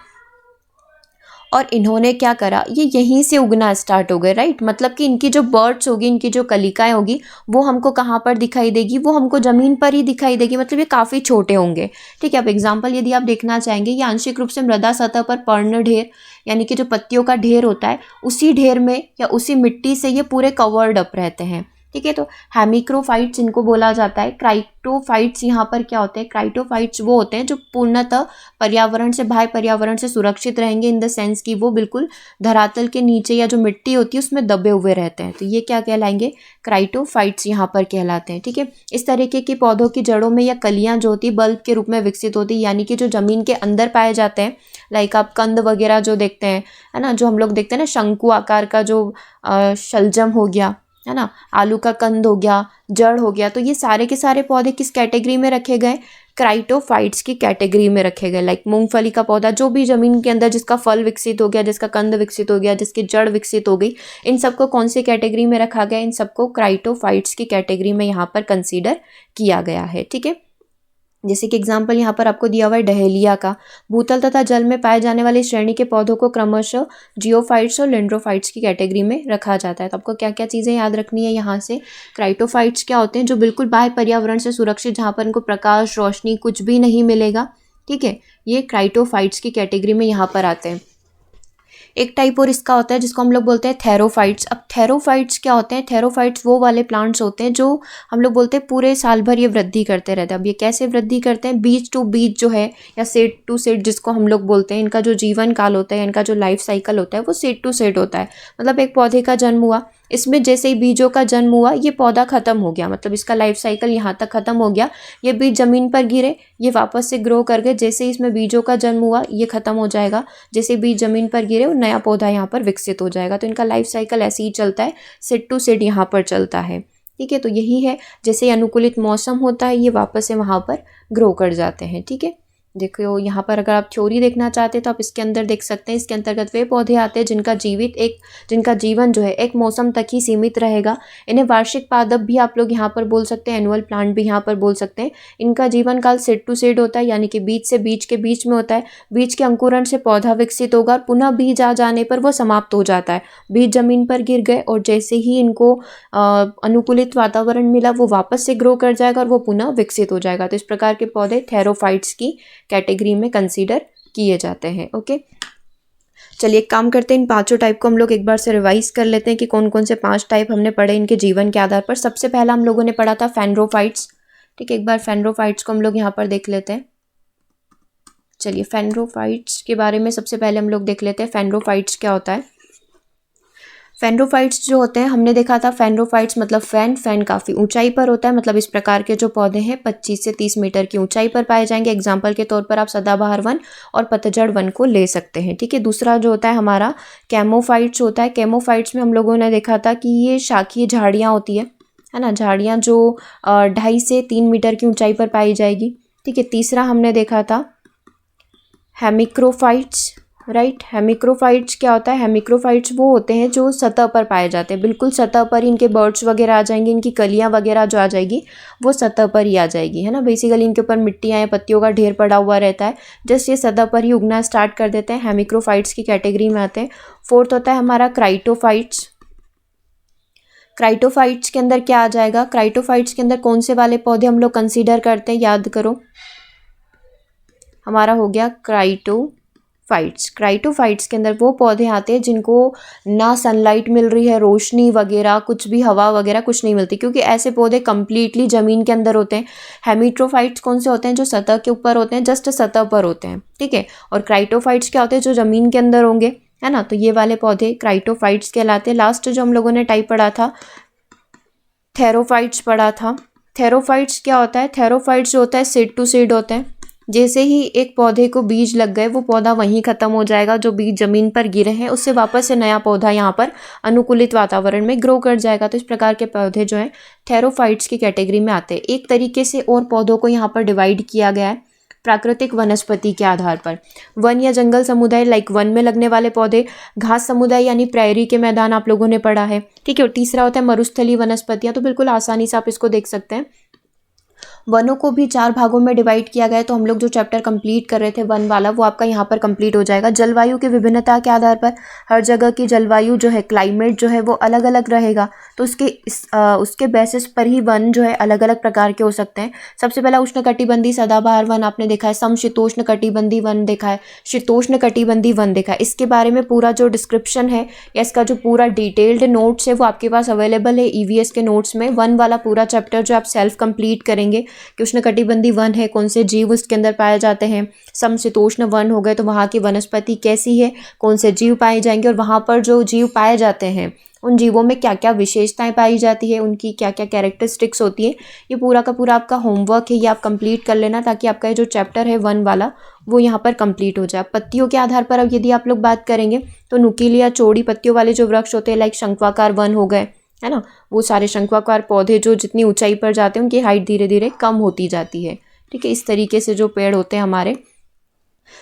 और इन्होंने क्या करा, ये यहीं से उगना स्टार्ट हो गए, राइट। मतलब कि इनकी जो बर्ड्स होगी, इनकी जो कलिकाएं होगी वो हमको कहाँ पर दिखाई देगी, वो हमको ज़मीन पर ही दिखाई देगी। मतलब ये काफ़ी छोटे होंगे। ठीक है, अब एग्जाम्पल यदि आप देखना चाहेंगे, ये आंशिक रूप से मृदा सतह पर पर्ण ढेर यानी कि जो पत्तियों का ढेर होता है उसी ढेर में या उसी मिट्टी से ये पूरे कवर्ड अप रहते हैं। ठीक है, तो हेमिक्रोफाइट्स इनको बोला जाता है। क्राइटोफाइट्स यहाँ पर क्या होते हैं, क्राइटोफाइट्स वो होते हैं जो पूर्णतः पर्यावरण से, बाह्य पर्यावरण से सुरक्षित रहेंगे, इन द सेंस कि वो बिल्कुल धरातल के नीचे या जो मिट्टी होती है उसमें दबे हुए रहते हैं। तो ये क्या कहलाएंगे, क्राइटोफाइट्स यहाँ पर कहलाते हैं। ठीक है, इस तरीके की पौधों की जड़ों में या कलियाँ जो होती बल्ब के रूप में विकसित होती, यानी कि जो जमीन के अंदर पाए जाते हैं। लाइक आप कंद वगैरह जो देखते हैं, है ना, जो हम लोग देखते हैं ना, शंकु आकार का जो शलजम हो गया, है ना, आलू का कंद हो गया, जड़ हो गया, तो ये सारे के सारे पौधे किस कैटेगरी में रखे गए, क्राइटोफाइट्स की कैटेगरी में रखे गए। लाइक मूंगफली का पौधा जो भी जमीन के अंदर जिसका फल विकसित हो गया, जिसका कंद विकसित हो गया, जिसकी जड़ विकसित हो गई, इन सबको कौन सी कैटेगरी में रखा गया, इन सबको क्राइटोफाइट्स की कैटेगरी में यहाँ पर कंसीडर किया गया है। ठीक है, जैसे कि एग्जाम्पल यहाँ पर आपको दिया हुआ है डहेलिया का। भूतल तथा जल में पाए जाने वाली श्रेणी के पौधों को क्रमशः जियोफाइट्स और डेंड्रोफाइट्स की कैटेगरी में रखा जाता है। तो आपको क्या क्या चीज़ें याद रखनी है यहाँ से। क्राइटोफाइट्स क्या होते हैं, जो बिल्कुल बाह्य पर्यावरण से सुरक्षित, जहाँ पर इनको प्रकाश रोशनी कुछ भी नहीं मिलेगा। ठीक है, ये क्राइटोफाइट्स की कैटेगरी में यहाँ पर आते हैं। एक टाइप और इसका होता है जिसको हम लोग बोलते हैं थेरोफाइट्स। अब थेरोफाइट्स क्या होते हैं, थेरोफाइट्स वो वाले प्लांट्स होते हैं जो हम लोग बोलते हैं पूरे साल भर ये वृद्धि करते रहते हैं। अब ये कैसे वृद्धि करते हैं, बीज टू बीज जो है या सेट टू सेट जिसको हम लोग बोलते हैं, इनका जो जीवन काल होता है, इनका जो लाइफ साइकिल होता है वो सेट टू सेट होता है। मतलब एक पौधे का जन्म हुआ, इसमें जैसे ही बीजों का जन्म हुआ ये पौधा खत्म हो गया, मतलब इसका लाइफ साइकिल यहाँ तक खत्म हो गया। ये बीज जमीन पर गिरे, ये वापस से ग्रो कर गए, जैसे ही इसमें बीजों का जन्म हुआ ये खत्म हो जाएगा, जैसे बीज जमीन पर गिरे वो नया पौधा यहाँ पर विकसित हो जाएगा। तो इनका लाइफ साइकिल ऐसे ही चलता है, सेट टू सेट यहाँ पर चलता है। ठीक है, तो यही है, जैसे अनुकूलित मौसम होता है ये वापस से वहाँ पर ग्रो कर जाते हैं। ठीक है, देखो यहाँ पर अगर आप थ्योरी देखना चाहते हैं तो आप इसके अंदर देख सकते हैं। इसके अंतर्गत वे पौधे आते हैं जिनका जीवन जो है एक मौसम तक ही सीमित रहेगा। इन्हें वार्षिक पादप भी आप लोग यहाँ पर बोल सकते हैं, एनुअल प्लांट भी यहाँ पर बोल सकते हैं। इनका जीवन काल सेट टू सेट होता है, यानी कि बीज से बीज के बीच में होता है। बीज के अंकुरण से पौधा विकसित होगा और पुनः बीज आ जाने पर वो समाप्त हो जाता है। बीज जमीन पर गिर गए और जैसे ही इनको अनुकूलित वातावरण मिला वो वापस से ग्रो कर जाएगा और वो पुनः विकसित हो जाएगा। तो इस प्रकार के पौधे थेरोफाइट्स की कैटेगरी में कंसीडर किए जाते हैं। ओके, चलिए एक काम करते हैं, इन पांचों टाइप को हम लोग एक बार से रिवाइज कर लेते हैं कि कौन कौन से 5 टाइप हमने पढ़े इनके जीवन के आधार पर। सबसे पहला हम लोगों ने पढ़ा था फेनरोफाइट्स। ठीक है, एक बार फेनरोफाइट्स को हम लोग यहाँ पर देख लेते हैं। चलिए फेनरोफाइट्स के बारे में सबसे पहले हम लोग देख लेते हैं फेनरोफाइट्स क्या होता है। फेनरोफाइट्स जो होते हैं, हमने देखा था फेनरोफाइट्स मतलब फैन काफ़ी ऊंचाई पर होता है। मतलब इस प्रकार के जो पौधे हैं 25 से 30 मीटर की ऊंचाई पर पाए जाएंगे। एग्जाम्पल के तौर पर आप सदाबहार वन और पतझड़ वन को ले सकते हैं। ठीक है, दूसरा जो होता है हमारा कैमोफाइट्स होता है। कैमोफाइट्स में हम लोगों ने देखा था कि ये शाखीय झाड़ियाँ होती है ना, झाड़ियाँ जो 2.5 से 3 मीटर की ऊंचाई पर पाई जाएगी। ठीक है, तीसरा हमने देखा था हेमिक्रोफाइट्स। राइट, हेमिक्रोफाइट्स क्या होता है, हेमिक्रोफाइट्स वो होते हैं जो सतह पर पाए जाते हैं, बिल्कुल सतह पर ही इनके बर्ड्स वगैरह आ जाएंगे, इनकी कलियां वगैरह जो आ जाएगी वो सतह पर ही आ जाएगी, है ना। बेसिकली इनके ऊपर मिट्टियाँ या पत्तियों का ढेर पड़ा हुआ रहता है, जस्ट ये सतह पर ही उगना स्टार्ट कर देते हैं, हेमिक्रोफाइट्स की कैटेगरी में आते हैं। फोर्थ होता है हमारा क्राइटोफाइट्स। क्राइटोफाइट्स के अंदर क्या आ जाएगा, क्राइटोफाइट्स के अंदर कौन से वाले पौधे हम लोग कंसीडर करते हैं, याद करो, हमारा हो गया क्राइटोफाइट्स। क्राइटोफाइट्स के अंदर वो पौधे आते हैं जिनको ना सनलाइट मिल रही है, रोशनी वगैरह कुछ भी, हवा वगैरह कुछ नहीं मिलती, क्योंकि ऐसे पौधे कंप्लीटली ज़मीन के अंदर होते हैं। हेमिट्रोफाइट्स कौन से होते हैं, जो सतह के ऊपर होते हैं, जस्ट सतह पर होते हैं। ठीक है, और क्राइटोफाइट्स क्या होते हैं, जो ज़मीन के अंदर होंगे, है ना। तो ये वाले पौधे क्राइटोफाइट्स कहलाते हैं। लास्ट जो हम लोगों ने टाइप पढ़ा था थेरोफाइट्स पढ़ा था। थेरोफाइट्स क्या होता है, थेरोफाइट्स जो होता है सीड टू सीड होते हैं। जैसे ही एक पौधे को बीज लग गए वो पौधा वहीं ख़त्म हो जाएगा, जो बीज ज़मीन पर गिरे हैं उससे वापस से नया पौधा यहाँ पर अनुकूलित वातावरण में ग्रो कर जाएगा। तो इस प्रकार के पौधे जो हैं थेरोफाइट्स की कैटेगरी में आते हैं। एक तरीके से और पौधों को यहाँ पर डिवाइड किया गया है प्राकृतिक वनस्पति के आधार पर। वन या जंगल समुदाय, लाइक वन में लगने वाले पौधे, घास समुदाय यानी प्रायरी के मैदान आप लोगों ने पढ़ा है। ठीक है, और तीसरा होता है मरुस्थलीय वनस्पतियाँ। तो बिल्कुल आसानी से आप इसको देख सकते हैं। वनों को भी 4 भागों में डिवाइड किया गया है। तो हम लोग जो चैप्टर कंप्लीट कर रहे थे वन वाला, वो आपका यहाँ पर कंप्लीट हो जाएगा। जलवायु की विभिन्नता के आधार पर हर जगह की जलवायु जो है, क्लाइमेट जो है वो अलग अलग रहेगा। तो उसके बेसिस पर ही वन जो है अलग अलग प्रकार के हो सकते हैं। सबसे पहला उष्णकटिबंधीय सदाबहार वन आपने देखा है, समशीतोष्ण कटिबंधीय वन देखा है, शीतोष्ण कटिबंधीय वन देखा है। इसके बारे में पूरा जो डिस्क्रिप्शन है या इसका जो पूरा डिटेल्ड नोट्स है वो आपके पास अवेलेबल है EVS के नोट्स में। वन वाला पूरा चैप्टर जो आप सेल्फ कंप्लीट करेंगे कि उष्णकटिबंधीय वन है, कौन से जीव उसके अंदर पाए जाते हैं, समशीतोष्ण वन हो गए तो वहाँ की वनस्पति कैसी है, कौन से जीव पाए जाएंगे और वहाँ पर जो जीव पाए जाते हैं उन जीवों में क्या क्या विशेषताएं पाई जाती है, उनकी क्या क्या कैरेक्टरिस्टिक्स होती है, ये पूरा का पूरा आपका होमवर्क है, ये आप कंप्लीट कर लेना ताकि आपका ये जो चैप्टर है वन वाला वो यहाँ पर कंप्लीट हो जाए। पत्तियों के आधार पर अब यदि आप लोग बात करेंगे तो नुकीली या चौड़ी पत्तियों वाले जो वृक्ष होते हैं, लाइक शंक्वाकार वन हो गए, है ना। वो सारे शंक्वाकार पौधे जो जितनी ऊंचाई पर जाते हैं उनकी हाइट धीरे धीरे कम होती जाती है। ठीक है, इस तरीके से जो पेड़ होते हैं हमारे।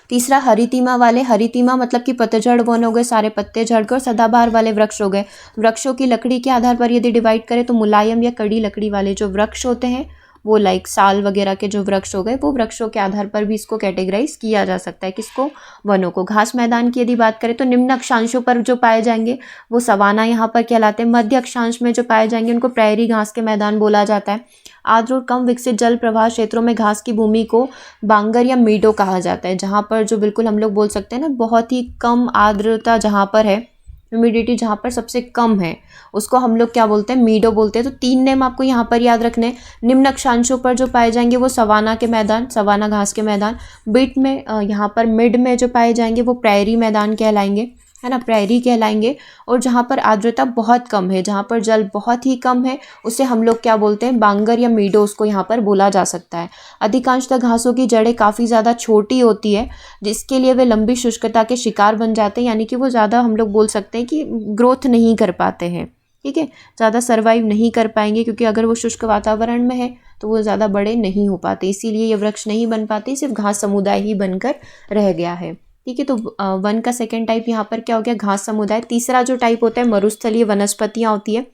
तीसरा हरितिमा वाले, हरितिमा मतलब कि पतझड़ वन हो गए, सारे पत्ते झड़ गए, और सदाबहार वाले वृक्ष हो गए। वृक्षों की लकड़ी के आधार पर यदि डिवाइड करें तो मुलायम या कड़ी लकड़ी वाले जो वृक्ष होते हैं वो लाइक साल वगैरह के जो वृक्ष हो गए, वो वृक्षों के आधार पर भी इसको कैटेगराइज किया जा सकता है। किसको? वनों को। घास मैदान की यदि बात करें तो निम्न अक्षांशों पर जो पाए जाएंगे वो सवाना यहाँ पर कहलाते हैं। मध्य अक्षांश में जो पाए जाएंगे उनको प्रायरी घास के मैदान बोला जाता है। आर्द्र और कम विकसित जल प्रवाह क्षेत्रों में घास की भूमि को बांगर या मीडो कहा जाता है। जहाँ पर जो बिल्कुल हम लोग बोल सकते हैं ना, बहुत ही कम आर्द्रता जहाँ पर है, ह्यूमिडिटी जहाँ पर सबसे कम है, उसको हम लोग क्या बोलते हैं? मीडो बोलते हैं। तो 3 नेम आपको यहाँ पर याद रखने हैं। निम्न अक्षांशों पर जो पाए जाएंगे वो सवाना के मैदान, सवाना घास के मैदान। बीट में यहाँ पर मिड में जो पाए जाएंगे वो प्रायरी मैदान कहलाएंगे, है ना, प्रायरी कहलाएंगे। और जहाँ पर आर्द्रता बहुत कम है, जहाँ पर जल बहुत ही कम है, उसे हम लोग क्या बोलते हैं? बांगर या मीडो उसको यहाँ पर बोला जा सकता है। अधिकांशतः घासों की जड़ें काफ़ी ज़्यादा छोटी होती है, जिसके लिए वे लंबी शुष्कता के शिकार बन जाते हैं, यानी कि वो ज़्यादा हम लोग बोल सकते हैं कि ग्रोथ नहीं कर पाते हैं। ठीक है, ज़्यादा सर्वाइव नहीं कर पाएंगे, क्योंकि अगर वो शुष्क वातावरण में है तो वो ज़्यादा बड़े नहीं हो पाते, इसीलिए ये वृक्ष नहीं बन पाते, सिर्फ घास समुदाय ही बनकर रह गया है। ठीक है, तो वन का सेकेंड टाइप यहाँ पर क्या हो गया? घास समुदाय। तीसरा जो टाइप होता है मरुस्थलीय वनस्पतियाँ होती है।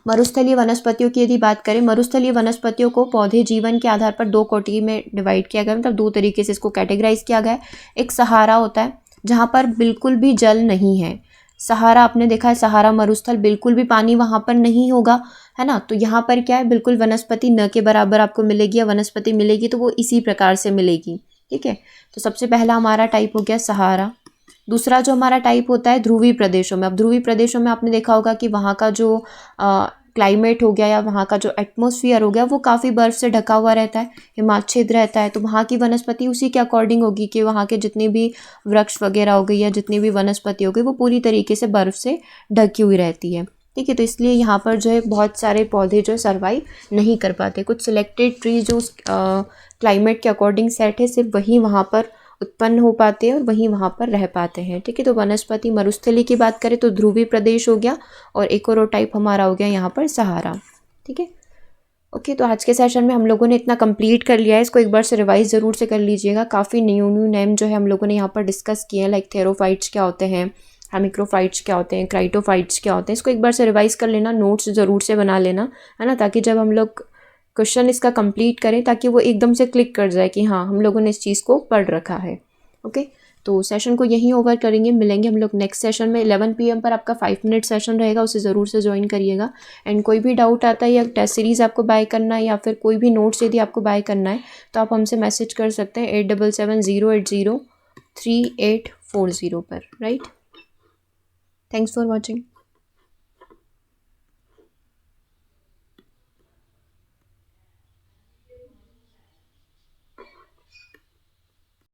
मरुस्थलीय वनस्पतियों की यदि बात करें, मरुस्थलीय वनस्पतियों को पौधे जीवन के आधार पर 2 कोटि में डिवाइड किया गया, मतलब 2 तरीके से इसको कैटेगराइज किया गया है। एक सहारा होता है जहाँ पर बिल्कुल भी जल नहीं है। सहारा आपने देखा है, सहारा मरुस्थल, बिल्कुल भी पानी वहाँ पर नहीं होगा, है ना। तो यहाँ पर क्या है? बिल्कुल वनस्पति न के बराबर आपको मिलेगी, या वनस्पति मिलेगी तो वो इसी प्रकार से मिलेगी। ठीक है, तो सबसे पहला हमारा टाइप हो गया सहारा। दूसरा जो हमारा टाइप होता है ध्रुवीय प्रदेशों में। अब ध्रुवीय प्रदेशों में आपने देखा होगा कि वहाँ का जो क्लाइमेट हो गया या वहाँ का जो एटमॉस्फेयर हो गया वो काफ़ी बर्फ़ से ढका हुआ रहता है, हिमाच्छेद रहता है। तो वहाँ की वनस्पति उसी के अकॉर्डिंग होगी कि वहाँ के जितने भी वृक्ष वगैरह हो गई या जितनी भी वनस्पति हो गई वो पूरी तरीके से बर्फ़ से ढकी हुई रहती है। ठीक है, तो इसलिए यहाँ पर जो है बहुत सारे पौधे जो सर्वाइव नहीं कर पाते। कुछ सिलेक्टेड ट्री जो क्लाइमेट के अकॉर्डिंग सेट है, सिर्फ वही वहाँ पर उत्पन्न हो पाते हैं और वहीं वहाँ पर रह पाते हैं। ठीक है, तो वनस्पति मरुस्थली की बात करें तो ध्रुवीय प्रदेश हो गया, और एक और टाइप हमारा हो गया यहाँ पर सहारा। ठीक है, ओके, तो आज के सेशन में हम लोगों ने इतना कंप्लीट कर लिया है। इसको एक बार से रिवाइज ज़रूर से कर लीजिएगा। काफ़ी न्यू नेम जो है हम लोगों ने यहाँ पर डिस्कस किए हैं, लाइक थेरोफाइट्स क्या होते हैं, हेमिक्रोफाइट्स क्या होते हैं, क्राइटोफाइट्स क्या होते हैं। इसको एक बार से रिवाइज कर लेना, नोट्स ज़रूर से बना लेना, है ना, ताकि जब हम लोग क्वेश्चन इसका कंप्लीट करें ताकि वो एकदम से क्लिक कर जाए कि हाँ हम लोगों ने इस चीज़ को पढ़ रखा है। ओके, तो सेशन को यहीं ओवर करेंगे। मिलेंगे हम लोग नेक्स्ट सेशन में 11 PM पर। आपका 5 मिनट सेशन रहेगा, उसे ज़रूर से ज्वाइन करिएगा। एंड कोई भी डाउट आता है या टेस्ट सीरीज़ आपको बाय करना है या फिर कोई भी नोट्स यदि आपको बाय करना है तो आप हमसे मैसेज कर सकते हैं 8770803840 पर। Right, thanks for watching.